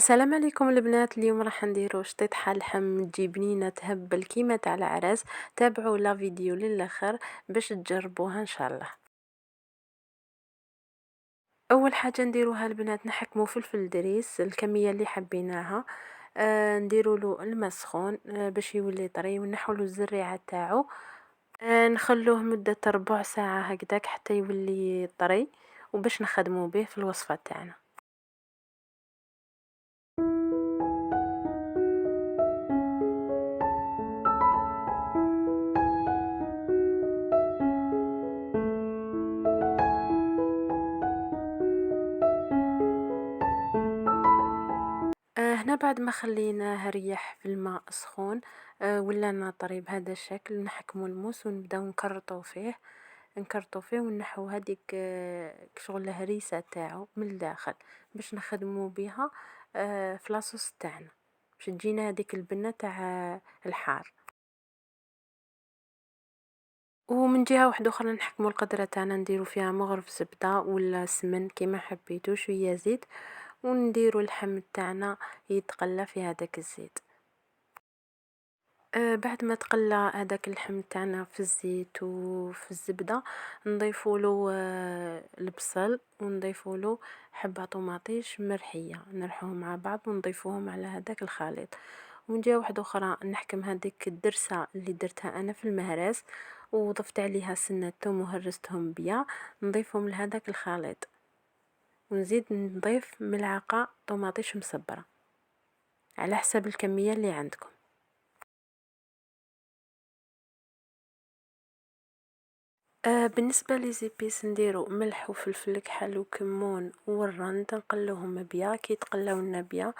السلام عليكم البنات. اليوم راح نديرو شطيط لحم جبنينة تهبل كيما تاع العراس. تابعوا لا فيديو للاخر باش تجربوها ان شاء الله. اول حاجه نديروها البنات نحكموا فلفل دريس الكميه اللي حبيناها. نديروا له الماء سخون باش يولي طري ونحوا له الزريعه تاعو. نخلوه مده ربع ساعه هكذاك حتى يولي طري وباش نخدموا به في الوصفه تاعنا. هنا بعد ما خليناه ريح في الماء سخون ولانا طري بهذا الشكل. نحكمو الموس ونبداو نكرطو فيه ونحو هذيك شغل الهريسه تاعو من الداخل باش نخدمو بها في لاصوص تاعنا باش تجينا هذيك البنه تاع الحار. ومن جهه واحده اخرى نحكمو القدره تاعنا نديرو فيها مغرف زبده ولا سمن كيما حبيتو شويه زيت ونديرو اللحم تاعنا يتقلى في هذاك الزيت. بعد ما تقلى هذاك اللحم تاعنا في الزيت وفي الزبدة نضيفوله البصل ونضيفوله حبة طماطيش مرحية نرحوهم مع بعض ونضيفوهم على هذاك الخليط. ومن جهة واحدة أخرى نحكم هذيك الدرسة اللي درتها أنا في المهراس وضفت عليها سنة توم وهرستهم بيا نضيفهم لهذاك الخليط ونزيد نضيف ملعقة طماطيش مصبرة على حسب الكمية اللي عندكم. بالنسبة لزيبيس نديرو ملح وفلفل كحل وكمون والرند نقلوهم بيا كي يتقلاو بيا.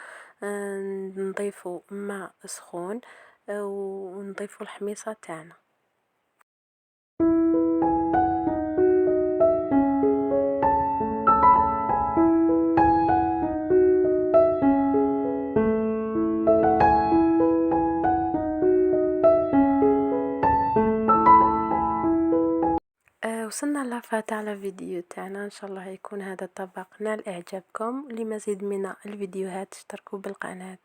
نضيفو ماء سخون ونضيفو الحميصة تاعنا. وصلنا للنهاية تاع الفيديو تاعنا. ان شاء الله يكون هذا الطبق نال اعجابكم. لمزيد من الفيديوهات اشتركوا بالقناة.